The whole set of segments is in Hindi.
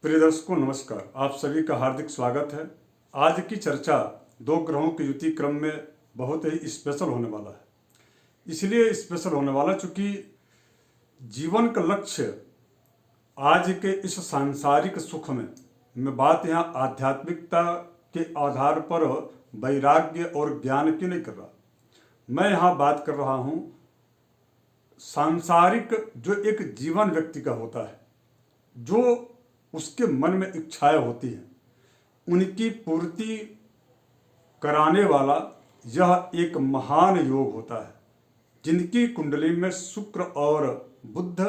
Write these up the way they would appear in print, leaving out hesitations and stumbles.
प्रिय दर्शकों नमस्कार, आप सभी का हार्दिक स्वागत है। आज की चर्चा दो ग्रहों के युति क्रम में बहुत ही स्पेशल होने वाला है। इसलिए स्पेशल होने वाला चूंकि जीवन का लक्ष्य आज के इस सांसारिक सुख में मैं बात यहाँ आध्यात्मिकता के आधार पर वैराग्य और ज्ञान की नहीं कर रहा। मैं यहाँ बात कर रहा हूँ सांसारिक जो एक जीवन व्यक्ति का होता है, जो उसके मन में इच्छाएं होती हैं, उनकी पूर्ति कराने वाला यह एक महान योग होता है, जिनकी कुंडली में शुक्र और बुध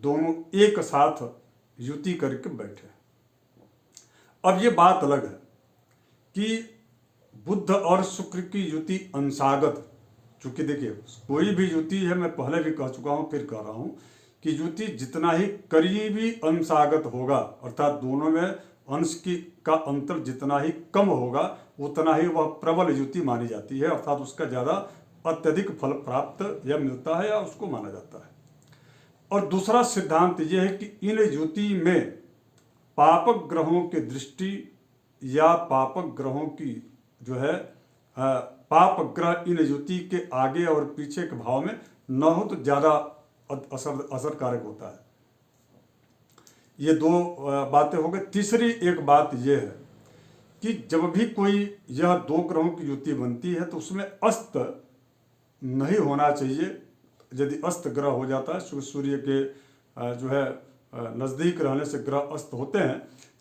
दोनों एक साथ युति करके बैठे। अब ये बात अलग है कि बुध और शुक्र की युति अंशागत, चूंकि देखिए कोई भी युति है, मैं पहले भी कह चुका हूँ फिर कह रहा हूँ कि युति जितना ही करीबी अंशागत होगा, अर्थात दोनों में अंश का अंतर जितना ही कम होगा, उतना ही वह प्रबल युति मानी जाती है, अर्थात उसका ज़्यादा अत्यधिक फल प्राप्त या मिलता है या उसको माना जाता है। और दूसरा सिद्धांत यह है कि इन युति में पापक ग्रहों की दृष्टि या पापक ग्रहों की जो है पाप ग्रह इन युति के आगे और पीछे के भाव में न हो तो ज़्यादा असरकारक होता है। ये दो बातें हो गई। तीसरी एक बात यह है कि जब भी कोई यह दो ग्रहों की युति बनती है तो उसमें अस्त नहीं होना चाहिए। यदि अस्त ग्रह हो जाता है, सूर्य के जो है नज़दीक रहने से ग्रह अस्त होते हैं,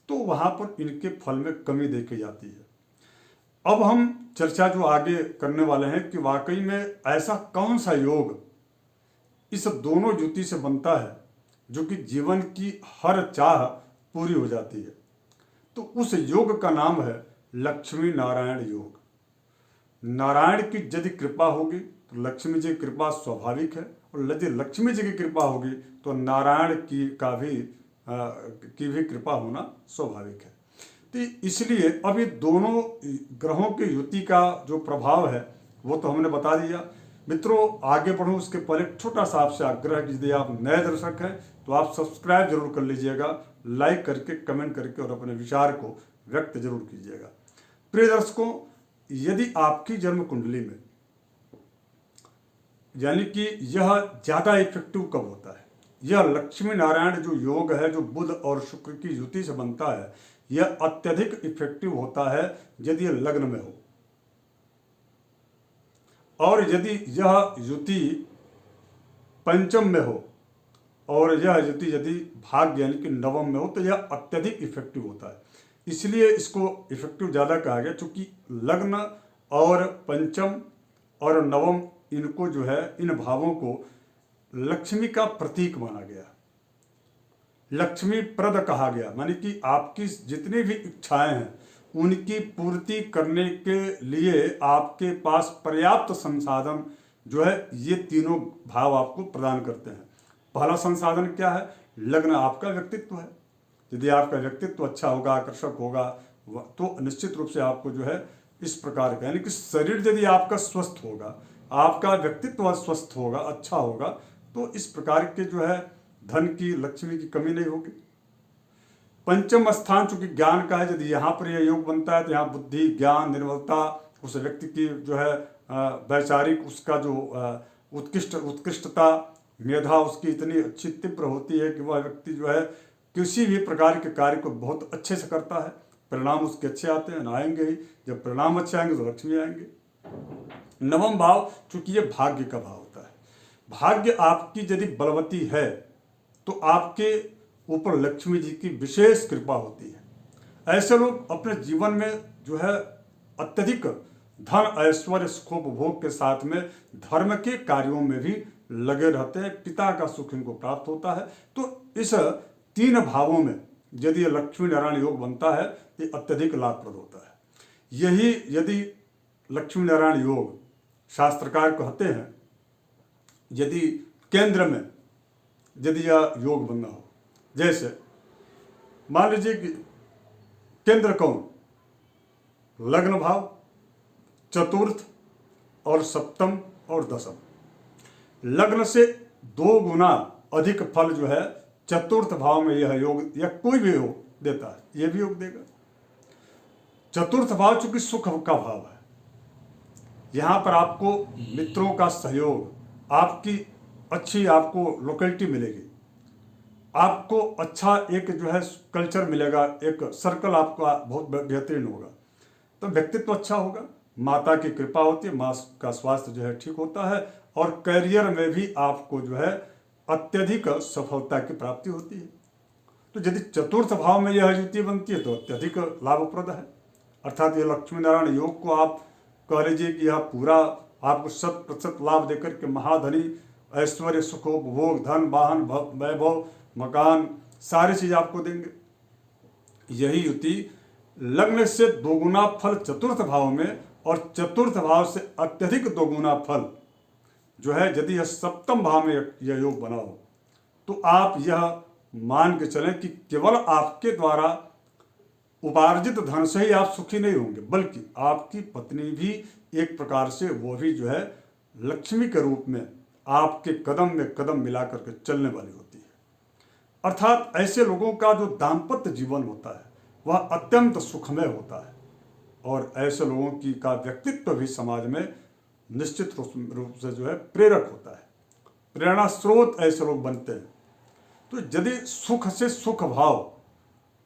तो वहाँ पर इनके फल में कमी देखी जाती है। अब हम चर्चा जो आगे करने वाले हैं कि वाकई में ऐसा कौन सा योग इस दोनों युति से बनता है जो कि जीवन की हर चाह पूरी हो जाती है। तो उस योग का नाम है लक्ष्मी नारायण योग। नारायण की यदि कृपा होगी तो लक्ष्मी जी की कृपा स्वाभाविक है, और यदि लक्ष्मी जी की कृपा होगी तो नारायण की भी कृपा होना स्वाभाविक है। तो इसलिए अब ये दोनों ग्रहों की युति का जो प्रभाव है वो तो हमने बता दिया। मित्रों, आगे बढ़ूं उसके पहले एक छोटा सा आपसे आग्रह कि यदि आप नए दर्शक हैं तो आप सब्सक्राइब जरूर कर लीजिएगा, लाइक करके, कमेंट करके और अपने विचार को व्यक्त जरूर कीजिएगा। प्रिय दर्शकों, यदि आपकी जन्म कुंडली में यानी कि यह ज़्यादा इफेक्टिव कब होता है, यह लक्ष्मी नारायण जो योग है जो बुध और शुक्र की युति से बनता है, यह अत्यधिक इफेक्टिव होता है यदि यह लग्न में हो, और यदि यह युति पंचम में हो और यह युति यदि भाग्य यानी कि नवम में हो तो यह अत्यधिक इफेक्टिव होता है। इसलिए इसको इफेक्टिव ज़्यादा कहा गया, क्योंकि लग्न और पंचम और नवम इनको जो है, इन भावों को लक्ष्मी का प्रतीक माना गया, लक्ष्मी प्रद कहा गया। माने कि आपकी जितनी भी इच्छाएं हैं उनकी पूर्ति करने के लिए आपके पास पर्याप्त संसाधन जो है ये तीनों भाव आपको प्रदान करते हैं। पहला संसाधन क्या है? लग्न आपका व्यक्तित्व है। यदि आपका व्यक्तित्व अच्छा होगा, आकर्षक होगा, तो निश्चित रूप से आपको जो है इस प्रकार का, यानी कि शरीर यदि आपका स्वस्थ होगा, आपका व्यक्तित्व स्वस्थ होगा, अच्छा होगा, तो इस प्रकार के जो है धन की, लक्ष्मी की कमी नहीं होगी। पंचम स्थान चूंकि ज्ञान का है, यदि यहाँ पर यह योग बनता है तो यहाँ बुद्धि, ज्ञान, निर्मलता, उस व्यक्ति की जो है वैचारिक उसका जो उत्कृष्टता, मेधा उसकी इतनी अच्छी तीव्र होती है कि वह व्यक्ति जो है किसी भी प्रकार के कार्य को बहुत अच्छे से करता है। परिणाम उसके अच्छे आते हैं, आएंगे ही। जब परिणाम अच्छे आएंगे तो लक्ष्मी आएंगे। नवम भाव चूंकि ये भाग्य का भाव होता है, भाग्य आपकी यदि बलवती है तो आपके ऊपर लक्ष्मी जी की विशेष कृपा होती है। ऐसे लोग अपने जीवन में जो है अत्यधिक धन, ऐश्वर्य, सुखोपभोग के साथ में धर्म के कार्यों में भी लगे रहते हैं। पिता का सुख इनको प्राप्त होता है। तो इस तीन भावों में यदि लक्ष्मी नारायण योग बनता है ये अत्यधिक लाभप्रद होता है। यही यदि लक्ष्मी नारायण योग शास्त्रकार कहते हैं, यदि केंद्र में यदि यह योग बनना हो, जैसे मान लीजिए कि केंद्र कौन? लग्न भाव, चतुर्थ और सप्तम और दशम। लग्न से 2 गुना अधिक फल जो है चतुर्थ भाव में यह योग या कोई भी हो देता है, ये भी योग देगा। चतुर्थ भाव चूंकि सुख का भाव है, यहाँ पर आपको मित्रों का सहयोग, आपकी अच्छी आपको लोकेलिटी मिलेगी, आपको अच्छा एक जो है कल्चर मिलेगा, एक सर्कल आपका बहुत बेहतरीन होगा, तो व्यक्तित्व अच्छा होगा, माता की कृपा होती है, माँ का स्वास्थ्य जो है ठीक होता है, और करियर में भी आपको जो है अत्यधिक सफलता की प्राप्ति होती है। तो यदि चतुर्थ भाव में यह युति बनती है तो अत्यधिक लाभप्रद है। अर्थात ये लक्ष्मी नारायण योग को आप कह लीजिए कि यह पूरा आपको 100% लाभ देकर के महाधनी, ऐश्वर्य, सुखोपभोग, धन, वाहन, वैभव, मकान, सारी चीज आपको देंगे। यही युति लग्न से दोगुना फल चतुर्थ भाव में, और चतुर्थ भाव से अत्यधिक दोगुना फल जो है यदि यह सप्तम भाव में यह योग बना हो, तो आप यह मान के चलें कि केवल आपके द्वारा उपार्जित धन से ही आप सुखी नहीं होंगे, बल्कि आपकी पत्नी भी एक प्रकार से वो भी जो है लक्ष्मी के रूप में आपके कदम में कदम मिला करके चलने वाली होती है। अर्थात ऐसे लोगों का जो दाम्पत्य जीवन होता है वह अत्यंत सुखमय होता है, और ऐसे लोगों की का व्यक्तित्व भी समाज में निश्चित रूप से जो है प्रेरक होता है, प्रेरणा स्रोत ऐसे लोग बनते हैं। तो यदि सुख से सुख भाव,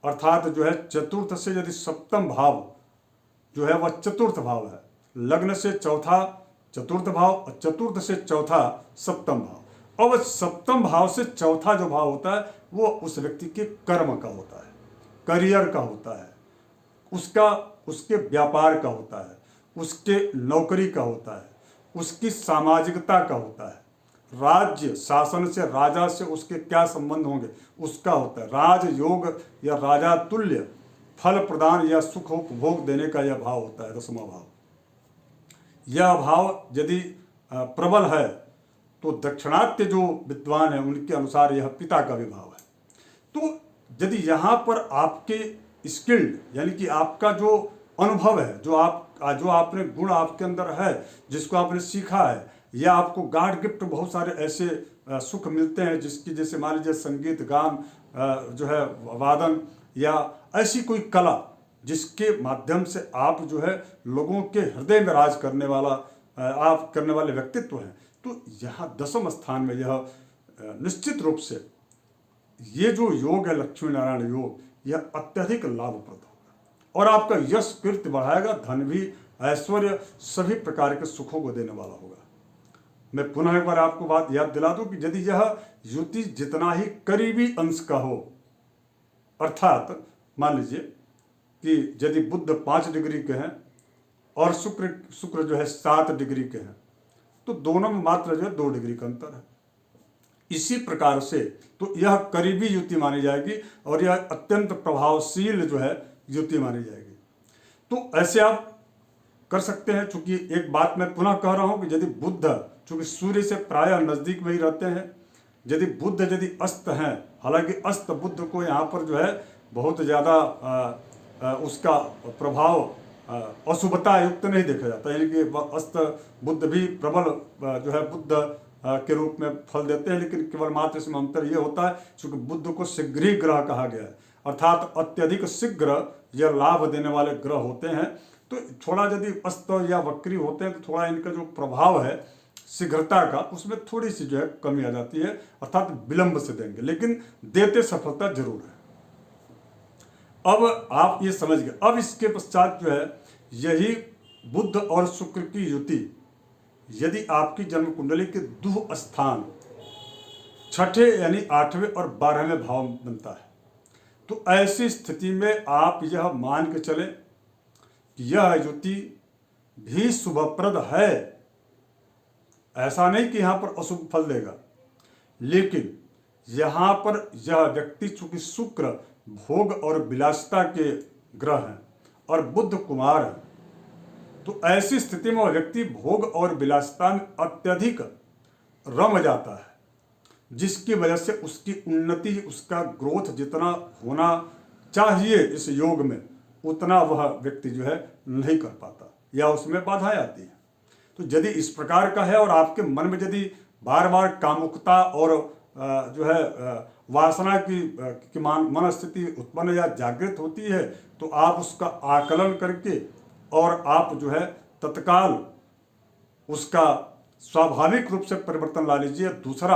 अर्थात जो है चतुर्थ से यदि सप्तम भाव जो है वह चतुर्थ भाव है, लग्न से चौथा चतुर्थ भाव और चतुर्थ से चौथा सप्तम भाव, और वह सप्तम भाव से चौथा जो भाव होता है वो उस व्यक्ति के कर्म का होता है, करियर का होता है, उसके व्यापार का होता है, उसके नौकरी का होता है, उसकी सामाजिकता का होता है, राज्य शासन से, राजा से उसके क्या संबंध होंगे उसका होता है, राजयोग या राजा तुल्य फल प्रदान या सुख उपभोग देने का यह भाव होता है, दसवां भाव। यह भाव यदि प्रबल है तो दक्षिणात्य जो विद्वान है उनके अनुसार यह पिता का भी भाव है। तो यदि यहाँ पर आपके स्किल्ड यानी कि आपका जो अनुभव है, जो आपने गुण आपके अंदर है, जिसको आपने सीखा है, या आपको गॉड गिफ्ट बहुत सारे ऐसे सुख मिलते हैं जिसकी, जैसे मान लीजिए संगीत, गान, जो है वादन, या ऐसी कोई कला जिसके माध्यम से आप जो है लोगों के हृदय में राज करने वाले व्यक्तित्व हैं, तो यहाँ दसम स्थान में यह निश्चित रूप से ये जो योग है लक्ष्मी नारायण योग, यह अत्यधिक लाभप्रद होगा और आपका यश कीर्ति बढ़ाएगा, धन भी, ऐश्वर्य, सभी प्रकार के सुखों को देने वाला होगा। मैं पुनः एक बार आपको बात याद दिला दूं कि यदि यह युति जितना ही करीबी अंश का हो, अर्थात मान लीजिए कि यदि बुध 5 डिग्री के हैं और शुक्र जो है 7 डिग्री के हैं, तो दोनों में मात्र जो है 2 डिग्री का अंतर है। इसी प्रकार से तो यह करीबी युति मानी जाएगी और यह अत्यंत प्रभावशील जो है युति मानी जाएगी। तो ऐसे आप कर सकते हैं। चूंकि एक बात मैं पुनः कह रहा हूं कि यदि बुध चूंकि सूर्य से प्रायः नजदीक में ही रहते हैं, यदि बुध यदि अस्त हैं, हालांकि अस्त बुध को यहाँ पर जो है बहुत ज़्यादा उसका प्रभाव अशुभता युक्त नहीं देखा जाता, यानी कि अस्त बुध भी प्रबल जो है बुध के रूप में फल देते हैं, लेकिन केवल मात्र इसमें अंतर ये होता है क्योंकि बुध को शीघ्री ग्रह कहा गया है, अर्थात अत्यधिक शीघ्र यह लाभ देने वाले ग्रह होते हैं। तो थोड़ा यदि अस्त या वक्री होते हैं तो थोड़ा इनका जो प्रभाव है शीघ्रता का, उसमें थोड़ी सी जो है कमी आ जाती है, अर्थात विलंब से देंगे, लेकिन देते सफलता जरूर है। अब आप ये समझ गए। अब इसके पश्चात जो है यही बुध और शुक्र की युति यदि आपकी जन्म कुंडली के दुह स्थान 6ठे यानी 8वें और 12वें भाव बनता है, तो ऐसी स्थिति में आप यह मान के चले कि यह युति भी शुभप्रद है। ऐसा नहीं कि यहाँ पर अशुभ फल देगा, लेकिन यहाँ पर यह व्यक्ति चूंकि शुक्र भोग और विलासिता के ग्रह हैं और बुध कुमार है, तो ऐसी स्थिति में वह व्यक्ति भोग और विलासिता में अत्यधिक रम जाता है, जिसकी वजह से उसकी उन्नति, उसका ग्रोथ जितना होना चाहिए इस योग में, उतना वह व्यक्ति जो है नहीं कर पाता या उसमें बाधाएं आती हैं। तो यदि इस प्रकार का है और आपके मन में यदि बार बार कामुकता और जो है वासना की मन स्थिति उत्पन्न या जागृत होती है तो आप उसका आकलन करके और आप जो है तत्काल उसका स्वाभाविक रूप से परिवर्तन ला लीजिए। दूसरा,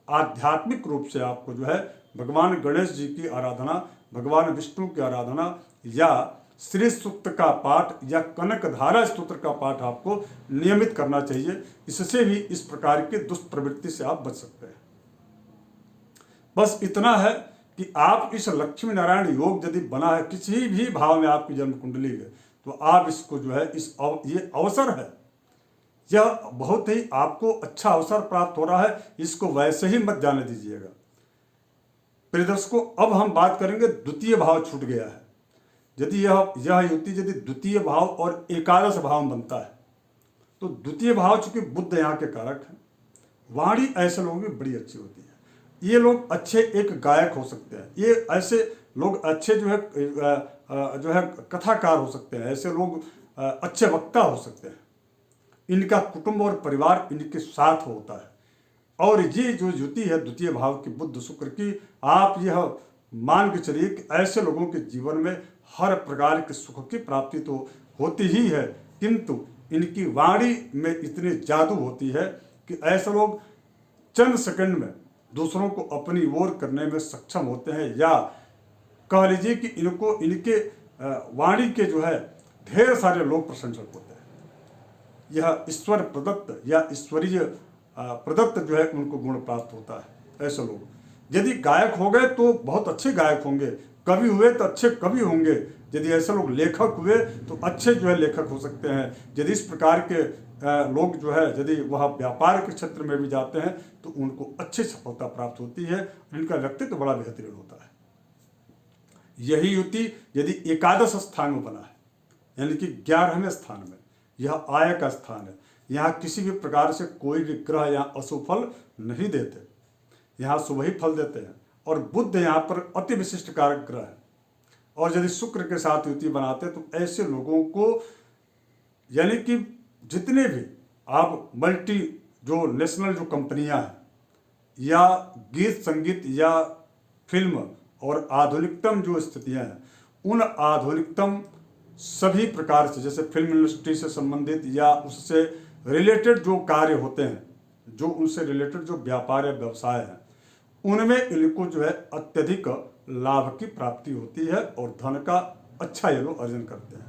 आध्यात्मिक रूप से आपको जो है भगवान गणेश जी की आराधना, भगवान विष्णु की आराधना या श्री सूक्त का पाठ या कनकधारा स्तोत्र का पाठ आपको नियमित करना चाहिए। इससे भी इस प्रकार की दुष्प्रवृत्ति से आप बच सकते हैं। बस इतना है कि आप इस लक्ष्मी नारायण योग यदि बना है किसी भी भाव में आपकी जन्म कुंडली है तो आप इसको जो है ये अवसर है, यह बहुत ही आपको अच्छा अवसर प्राप्त हो रहा है, इसको वैसे ही मत जाने दीजिएगा। प्रिय दर्शकों, अब हम बात करेंगे द्वितीय भाव छूट गया है। यदि यह युति यदि द्वितीय भाव और एकादश भाव में बनता है तो द्वितीय भाव चूंकि बुध यहाँ के कारक हैं, वाणी ऐसे लोगों की बड़ी अच्छी होती है। ये लोग अच्छे एक गायक हो सकते हैं, ये ऐसे लोग अच्छे जो है कथाकार हो सकते हैं, ऐसे लोग अच्छे वक्ता हो सकते हैं। इनका कुटुंब और परिवार इनके साथ होता है। और ये जो युति है द्वितीय भाव की बुध शुक्र की, आप यह मान के चलिए कि ऐसे लोगों के जीवन में हर प्रकार के सुख की प्राप्ति तो होती ही है, किंतु इनकी वाणी में इतनी जादू होती है कि ऐसे लोग चंद सेकंड में दूसरों को अपनी ओर करने में सक्षम होते हैं, या कह लीजिए कि इनके वाणी के जो है ढेर सारे लोग प्रशंसक होते हैं। यह ईश्वर प्रदत्त या ईश्वरीय प्रदत्त जो है उनको गुण प्राप्त होता है। ऐसे लोग यदि गायक हो गए तो बहुत अच्छे गायक होंगे, कवि हुए तो अच्छे कवि होंगे, यदि ऐसे लोग लेखक हुए तो अच्छे जो है लेखक हो सकते हैं। यदि इस प्रकार के लोग जो है यदि वह व्यापार के क्षेत्र में भी जाते हैं तो उनको अच्छी सफलता प्राप्त होती है, इनका व्यक्तित्व बड़ा बेहतरीन होता है। यही युति यदि एकादश स्थान में बना है, यानी कि 11वें स्थान में, यह आय का स्थान है, यहाँ किसी भी प्रकार से कोई भी ग्रह यहाँ अशुभ फल नहीं देते, यहाँ शुभ ही फल देते हैं। और बुध यहाँ पर अति विशिष्ट कारक ग्रह है, और यदि शुक्र के साथ युति बनाते तो ऐसे लोगों को, यानी कि जितने भी आप मल्टी जो नेशनल जो कंपनियां हैं या गीत संगीत या फिल्म और आधुनिकतम जो स्थितियां हैं, उन आधुनिकतम सभी प्रकार से, जैसे फिल्म इंडस्ट्री से संबंधित या उससे रिलेटेड जो कार्य होते हैं, जो उनसे रिलेटेड जो व्यापार या व्यवसाय है, उनमें इनको जो है अत्यधिक लाभ की प्राप्ति होती है और धन का अच्छा ये लोग अर्जन करते हैं।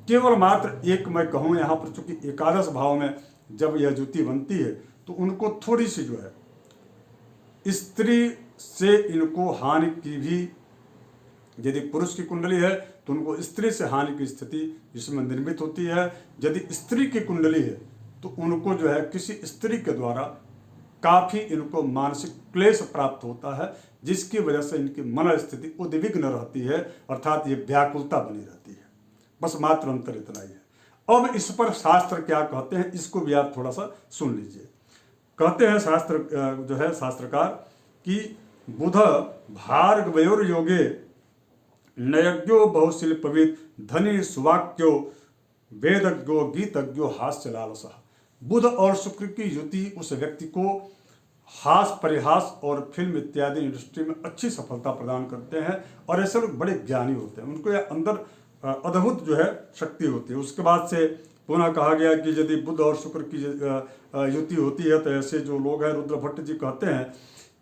केवल मात्र एक मैं कहूँ यहाँ पर, चूंकि एकादश भाव में जब यह युति बनती है तो उनको थोड़ी सी जो है स्त्री से इनको हानि की भी, यदि पुरुष की कुंडली है तो उनको स्त्री से हानि की स्थिति जिसमें निर्मित होती है। यदि स्त्री की कुंडली है तो उनको जो है किसी स्त्री के द्वारा काफ़ी इनको मानसिक क्लेश प्राप्त होता है, जिसकी वजह से इनकी मन स्थिति उद्विग्न रहती है, अर्थात ये व्याकुलता बनी रहती है। बस मात्र अंतर इतना ही है। अब इस पर शास्त्र क्या कहते हैं, इसको भी आप थोड़ा सा सुन लीजिए। कहते हैं शास्त्र जो है शास्त्रकार कि बुध भार्गवयोर योगे नयज्ञो बहुशिल्पविद धनी सुवाक्यो वेदज्ञो गीतज्ञो हास्य लालसा। बुध और शुक्र की युति उस व्यक्ति को हास परिहास और फिल्म इत्यादि इंडस्ट्री में अच्छी सफलता प्रदान करते हैं, और ऐसे लोग बड़े ज्ञानी होते हैं, उनको यह अंदर अद्भुत जो है शक्ति होती है। उसके बाद से पुनः कहा गया कि यदि बुध और शुक्र की युति होती है तो ऐसे जो लोग हैं, रुद्र भट्ट जी कहते हैं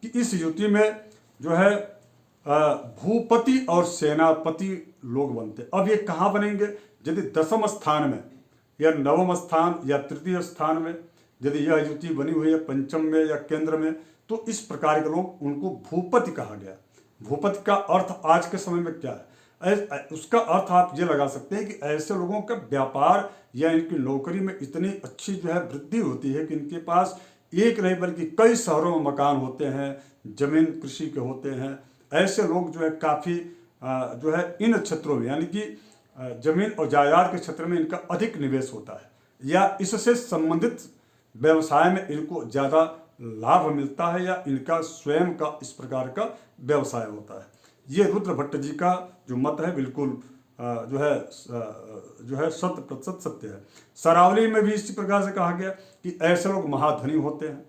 कि इस युति में जो है भूपति और सेनापति लोग बनते। अब ये कहाँ बनेंगे? यदि 10वें स्थान में या 9वें स्थान या तृतीय स्थान में यदि यह युति बनी हुई है, पंचम में या केंद्र में, तो इस प्रकार के लोग, उनको भूपति कहा गया। भूपति का अर्थ आज के समय में क्या है? उसका अर्थ आप ये लगा सकते हैं कि ऐसे लोगों का व्यापार या इनकी नौकरी में इतनी अच्छी जो है वृद्धि होती है कि इनके पास एक नहीं बल्कि कई शहरों में मकान होते हैं, जमीन कृषि के होते हैं। ऐसे लोग जो है काफ़ी जो है इन क्षेत्रों में, यानी कि जमीन और जायदाद के क्षेत्र में इनका अधिक निवेश होता है, या इससे संबंधित व्यवसाय में इनको ज़्यादा लाभ मिलता है, या इनका स्वयं का इस प्रकार का व्यवसाय होता है। ये रुद्र भट्ट जी का जो मत है बिल्कुल जो है 100% सत्य है। सरावली में भी इसी प्रकार से कहा गया कि ऐसे लोग महाधनी होते हैं,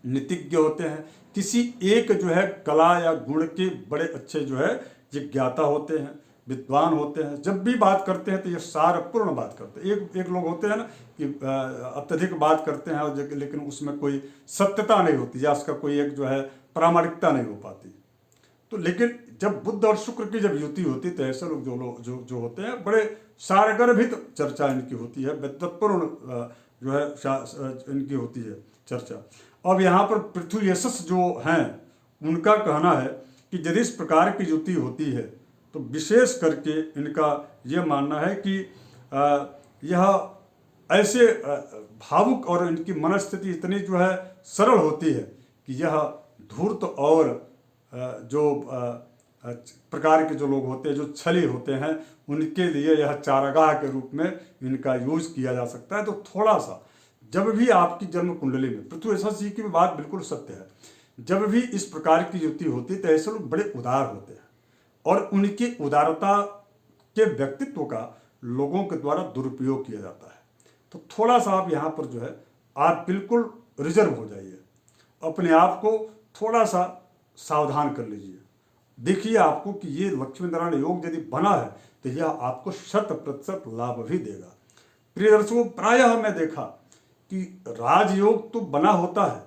नीतिज्ञ होते हैं, किसी एक जो है कला या गुण के बड़े अच्छे जो है जिज्ञाता होते हैं, विद्वान होते हैं। जब भी बात करते हैं तो ये सारपूर्ण बात करते हैं। एक लोग होते हैं ना कि अत्यधिक बात करते हैं और लेकिन उसमें कोई सत्यता नहीं होती या उसका कोई एक जो है प्रामाणिकता नहीं हो पाती। तो लेकिन जब बुध और शुक्र की जब युति होती तो ऐसे लोग जो होते हैं बड़े सारगर्भित चर्चा इनकी होती है, विद्वत्पूर्ण जो है इनकी होती है चर्चा। अब यहाँ पर पृथ्वी यशस जो हैं उनका कहना है कि यदि इस प्रकार की युति होती है तो विशेष करके इनका ये मानना है कि यह ऐसे भावुक और इनकी मनस्थिति इतनी जो है सरल होती है कि यह धूर्त और जो प्रकार के जो लोग होते हैं, जो छली होते हैं, उनके लिए यह चारागाह के रूप में इनका यूज किया जा सकता है। तो थोड़ा सा जब भी आपकी जन्म कुंडली में पृथ्वी यशस जी की बात बिल्कुल सत्य है, जब भी इस प्रकार की युति होती है तो ऐसे लोग बड़े उदार होते हैं और उनकी उदारता के व्यक्तित्व का लोगों के द्वारा दुरुपयोग किया जाता है। तो थोड़ा सा आप यहाँ पर जो है आप बिल्कुल रिजर्व हो जाइए, अपने आप को थोड़ा सा सावधान कर लीजिए। देखिए आपको कि ये लक्ष्मी नारायण योग यदि बना है तो यह आपको 100% लाभ भी देगा। प्रिय दर्शकों, प्रायः मैं देखा कि राजयोग तो बना होता है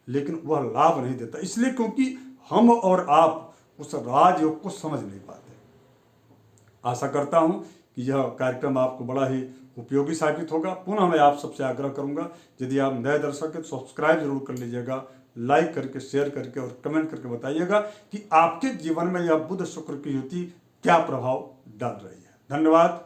लेकिन वह लाभ नहीं देता, इसलिए क्योंकि हम और आप उस राजयोग को समझ नहीं पाते। आशा करता हूं कि यह कार्यक्रम आपको बड़ा ही उपयोगी साबित होगा। पुनः मैं आप सबसे आग्रह करूंगा, यदि आप नए दर्शक हैं तो सब्सक्राइब जरूर कर लीजिएगा, लाइक करके, शेयर करके और कमेंट करके बताइएगा कि आपके जीवन में यह बुध शुक्र की युति क्या प्रभाव डाल रही है। धन्यवाद।